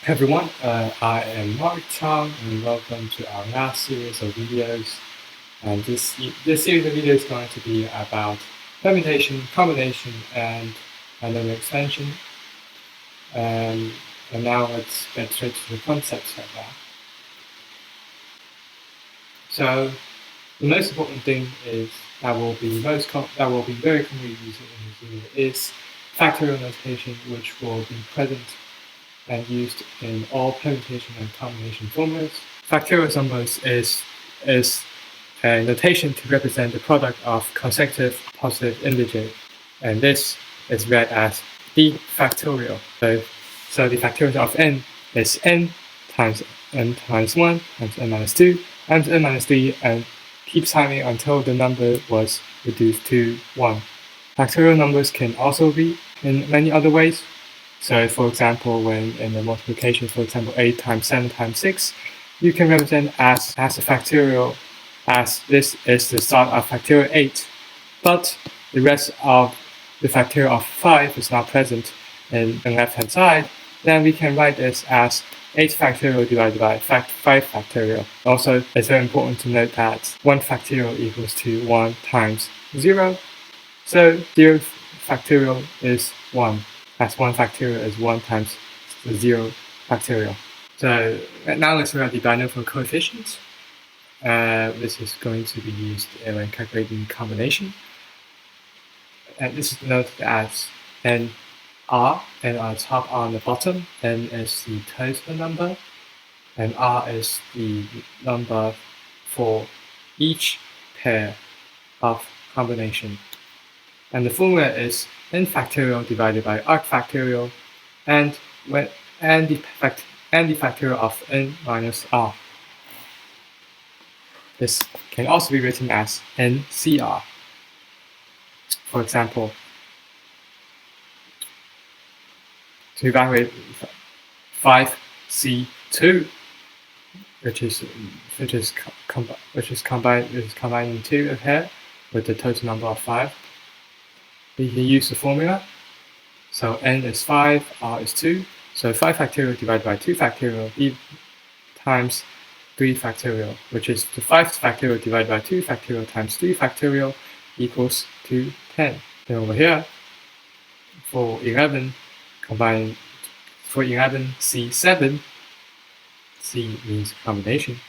Everyone, I am Mark Tong, and welcome to our last series of videos. And this series of videos is going to be about permutation, combination, and binomial expansion. And now let's get straight to the concepts of that. So the most important thing is that will be very commonly used in this video is factorial notation, which will be present and used in all permutation and combination formulas. Factorial numbers is a notation to represent the product of consecutive positive integers, and this is read as d factorial. So the factorial of n is n times n minus 1 times n minus 2 times n minus 3, and keeps timing until the number was reduced to 1. Factorial numbers can also be in many other ways. So, for example, when in the multiplication, for example, 8 times 7 times 6, you can represent as a factorial, as this is the start of factorial 8, but the rest of the factorial of 5 is not present in the left-hand side. Then we can write this as 8 factorial divided by 5 factorial. Also, it's very important to note that 1 factorial equals to 1 times 0. So 0 factorial is 1. As 1 factorial is 1 times 0 factorial. So now let's look at the binomial coefficients. This is going to be used when calculating combination. And this is noted as n r, n on the top, r on the bottom. N is the total number, and r is the number for each pair of combination. And the formula is n factorial divided by arc factorial, and the factorial of n minus r. This can also be written as NCR. For example, to evaluate 5C2, which is combining 2 of here with the total number of 5. We can use the formula. So n is 5, r is 2. So 5 factorial divided by 2 factorial times 3 factorial, which is the 5 factorial divided by 2 factorial times 3 factorial equals to 10. Then over here, for 11, C7, C means combination.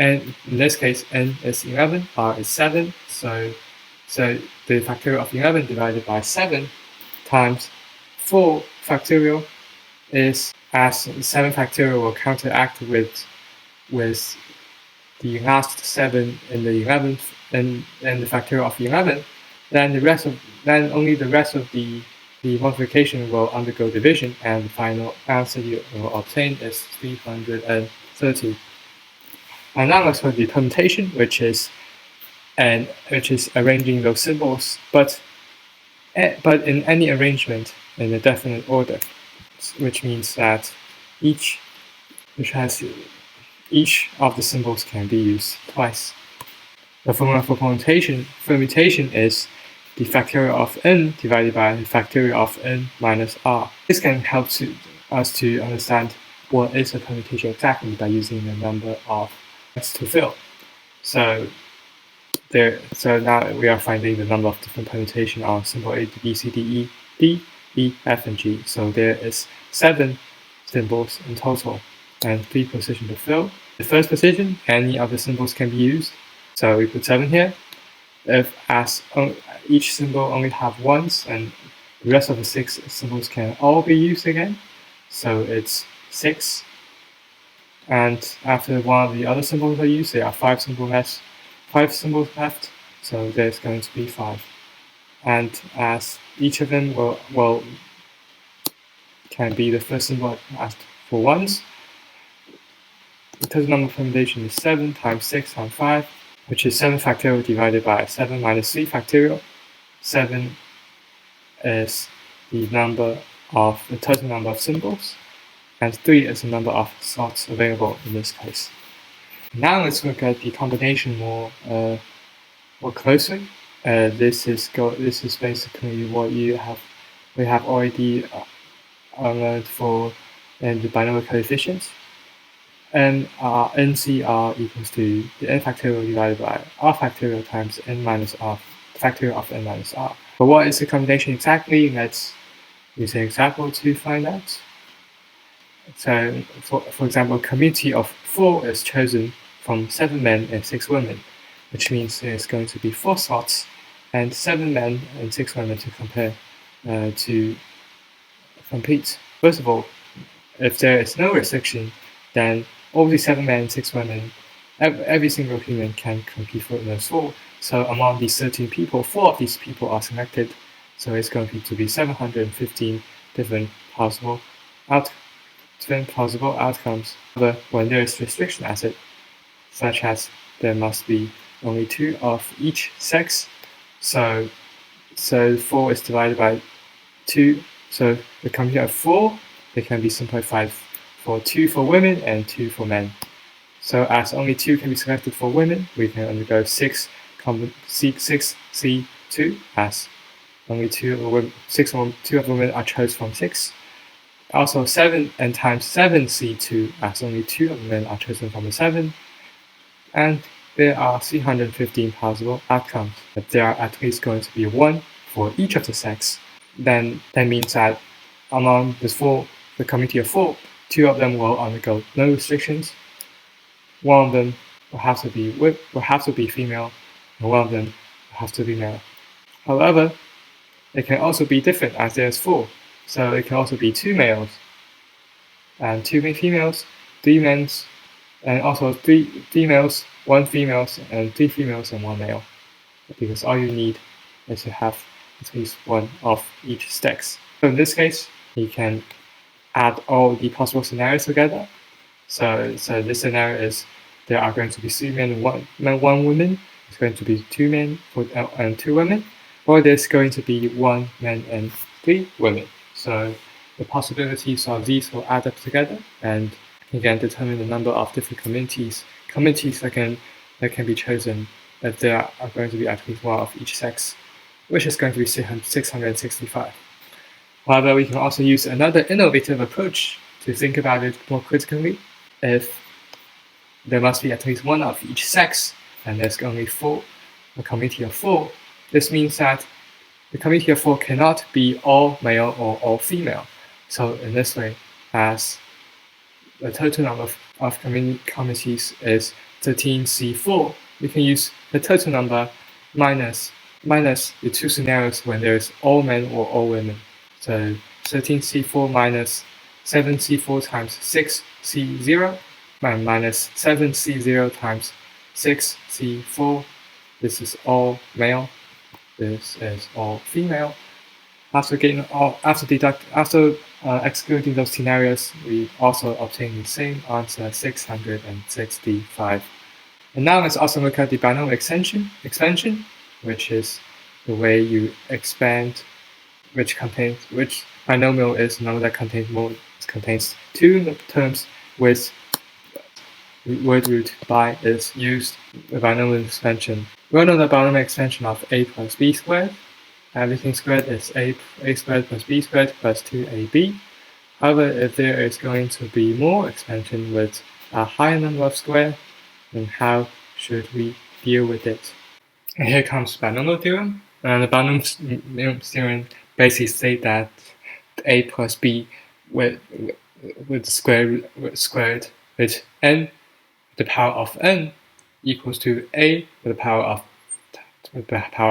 And in this case, n is 11, r is 7. So the factorial of 11 divided by 7 times 4 factorial is, as 7 factorial will counteract with the last 7 in the 11th and the factorial of 11, then only the rest of the multiplication will undergo division, and the final answer you will obtain is 330. And now let's look at the permutation, which is arranging those symbols, but in any arrangement in a definite order, which means that each of the symbols can be used twice. The formula for permutation is the factorial of n divided by the factorial of n minus r. This can help us to understand what is a permutation exactly by using the number of sets to fill. So now we are finding the number of different permutations on symbol A, B, C, D, E, D, E, F, and G. So there is 7 symbols in total and 3 positions to fill. The first position, any of the symbols can be used. So we put 7 here. As each symbol only have ones, and the rest of the 6 symbols can all be used again. So it's 6. And after one of the other symbols are used, there are 5 symbols left, so there's going to be 5. And as each of them can be the first symbol asked for ones, the total number of permutation is 7 times 6 times 5, which is 7 factorial divided by 7 minus 3 factorial. 7 is the total number of symbols, and 3 is the number of slots available in this case. Now let's look at the combination more closely. This is basically what we have already learned for and the binomial coefficients. NC are equals to the n factorial divided by r factorial times n minus r factorial of n minus r. But what is the combination exactly? Let's use an example to find out. So, for example, a community of 4 is chosen from 7 men and 6 women, which means there's going to be 4 slots and 7 men and 6 women to to compete. First of all, if there is no restriction, then all the 7 men and 6 women, every single human can compete for those 4. So among these 13 people, 4 of these people are selected. So it's going to be 715 different possible outcomes. However, when there is restriction acid, such as there must be only 2 of each sex, so 4 is divided by 2. So the combination of 4, they can be simplified for 2 for women and 2 for men. So as only 2 can be selected for women, we can undergo 6C2 as only 2 of women are chosen from 6. Also 7 and times 7C2 as only 2 of men are chosen from the 7. And there are 315 possible outcomes, but there are at least going to be 1 for each of the sex. Then that means that among the community of 4, 2 of them will undergo no restrictions. 1 of them will have to be female, and 1 of them will have to be male. However, it can also be different as there's 4, so it can also be 2 males and 2 females, 3 men, and also 3 males, 1 female, and 3 females and 1 male, because all you need is to have at least 1 of each sex. So in this case, you can add all the possible scenarios together. So this scenario is there are going to be 3 men and 1 woman. It's going to be 2 men and 2 women, or there's going to be 1 man and 3 women. So the possibilities of these will add up together, and you can determine the number of different communities that can be chosen if there are going to be at least 1 of each sex, which is going to be 665. However, we can also use another innovative approach to think about it more critically. If there must be at least 1 of each sex, and there's only a community of 4, this means that the community of 4 cannot be all male or all female. So in this way, as the total number of communities is 13C4, we can use the total number minus the 2 scenarios when there is all men or all women. So 13C4 minus 7C4 times 6C0 minus 7C0 times 6C4. This is all male. This is all female. After excluding those scenarios, we also obtain the same answer, 665. And now let's also look at the binomial expansion, which is the way you expand which binomial is a number that contains 2 terms with word root by is used. The binomial expansion. We know the binomial expansion of a plus b squared. Everything squared is a squared plus b squared plus 2ab. However, if there is going to be more expansion with a higher number of squares, then how should we deal with it? And here comes the binomial theorem. And the binomial theorem basically states that a plus b with squared with n, the power of n equals to a with the power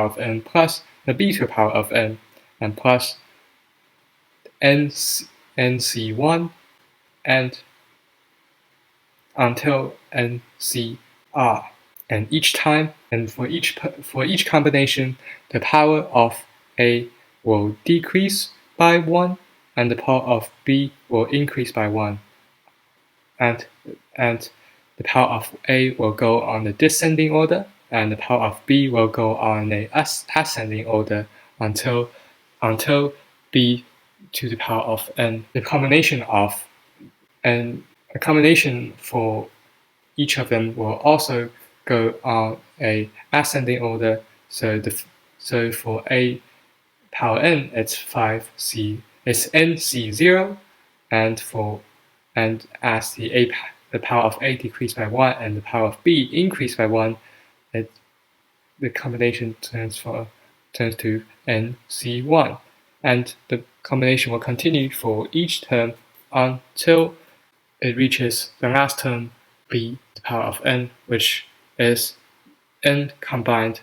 of n plus the b to the power of n, and plus nc1 and until ncr. And each time, and for each combination, the power of a will decrease by 1, and the power of b will increase by 1. And the power of a will go on the descending order, and the power of b will go on the ascending order until b to the power of n. The combination for each of them will also go on a ascending order. So for a power n, it's nc0, and for and as the power of A decreased by 1 and the power of B increased by 1, the combination turns to NC1. And the combination will continue for each term until it reaches the last term, B to the power of n, which is n combined,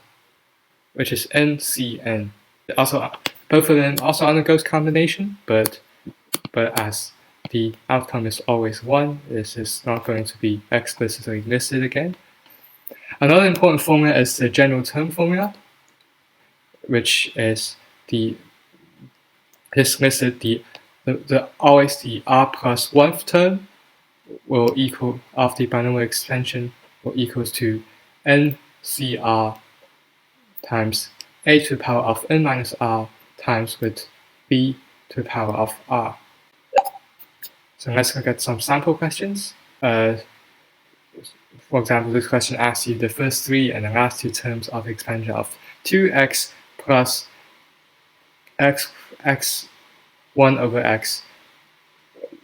which is NCn. Also, both of them also undergoes combination, but as the outcome is always 1, this is not going to be explicitly listed again. Another important formula is the general term formula, which is listed always the r plus 1th term will equal, of the binomial expansion, will equals to NCr times a to the power of n minus r times with b to the power of r. So let's look at some sample questions. For example, this question asks you the first 3 and the last 2 terms of the expansion of 2x plus x 1 over x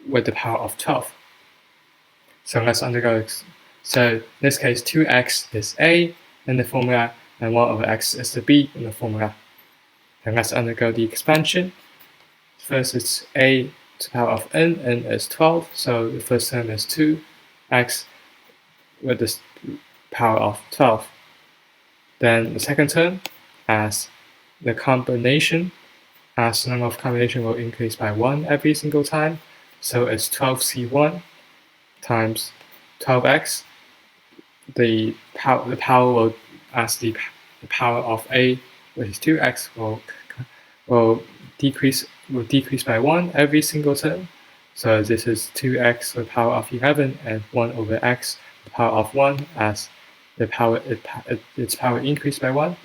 with the power of 12. So let's undergo. So in this case, 2x is a in the formula, and 1 over x is the b in the formula. Then let's undergo the expansion. First, it's a to the power of n is 12, so the first term is 2x with the power of 12. Then the second term, as the combination, as the number of combination will increase by 1 every single time, so it's 12c1 times 12x. The power will, as the power of a, which is 2x, will decrease by 1 every single term. So this is 2x with the power of 11 and 1 over x with the power of 1, as the its power increased by 1.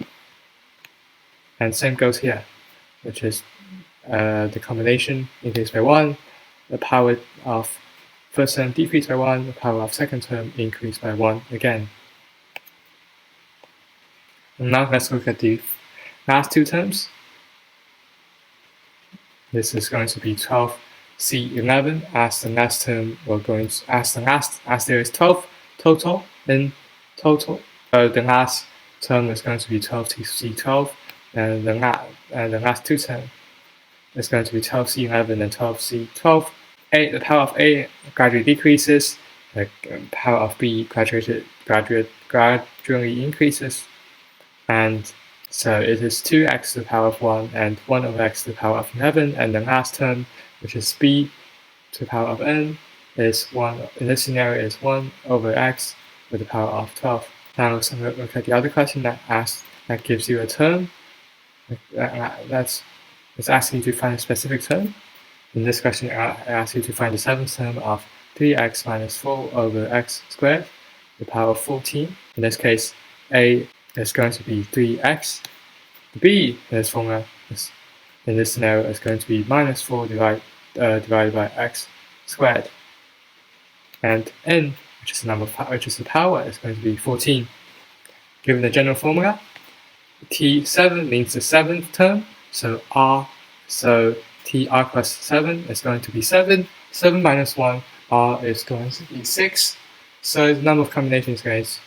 And same goes here, which is the combination increased by 1, the power of first term decreased by 1, the power of second term increased by 1 again. And now let's look at the last 2 terms. This is going to be 12c11, as the last term we're going to, as there is 12 total in total. The last term is going to be 12c12, and the last 2 terms is going to be 12c11 and 12c12. The power of a gradually decreases, the power of b gradually increases, and so it is 2x to the power of 1 and 1 over x to the power of 11, and the last term, which is b to the power of n, is 1, in this scenario is 1 over x with the power of 12. Now let's look at the other question that gives you a term. That's asking you to find a specific term. In this question, I ask you to find the 7th term of 3x minus 4 over x squared, the power of 14. In this case, a is going to be 3x. B in this formula in this scenario is going to be minus 4 divided by x squared. And n, which is the power, is going to be 14. Given the general formula, T7 means the 7th term, so TR plus 7 is going to be 7. 7 minus 1, R is going to be 6. So the number of combinations, guys.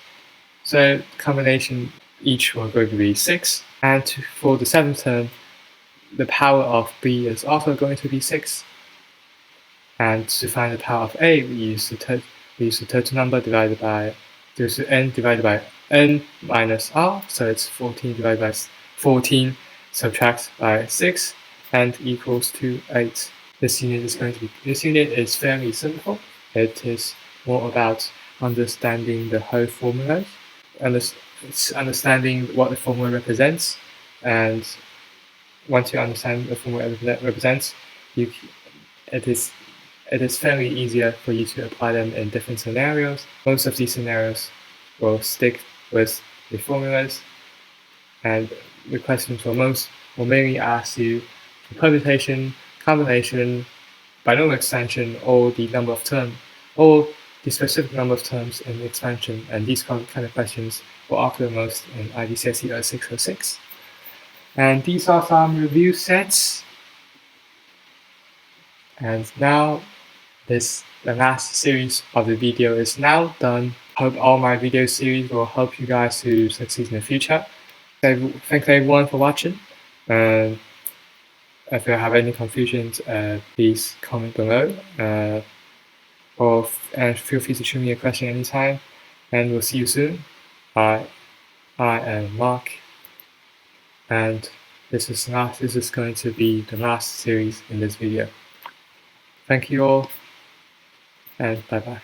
So combination each will going to be 6. And for the 7th term, the power of B is also going to be 6. And to find the power of A, we use the total number divided by n minus r. So it's 14 divided by 14 subtract by 6 and equals to 8. This unit is fairly simple. It is more about understanding the whole formulas, and it's understanding what the formula represents. And once you understand the formula represents, it is fairly easier for you to apply them in different scenarios. Most of these scenarios will stick with the formulas, and the questions will mainly ask you for permutation, combination, binomial expansion, or the number of terms, or the specific number of terms in the expansion. And these kind of questions will occur most in IGCSE 0606. And these are some review sets. And now the last series of the video is now done. Hope all my video series will help you guys to succeed in the future. Thanks everyone for watching. If you have any confusions, please comment below. And feel free to shoot me a question anytime. And we'll see you soon. I am Mark, and this is going to be the last series in this video. Thank you all, and bye bye.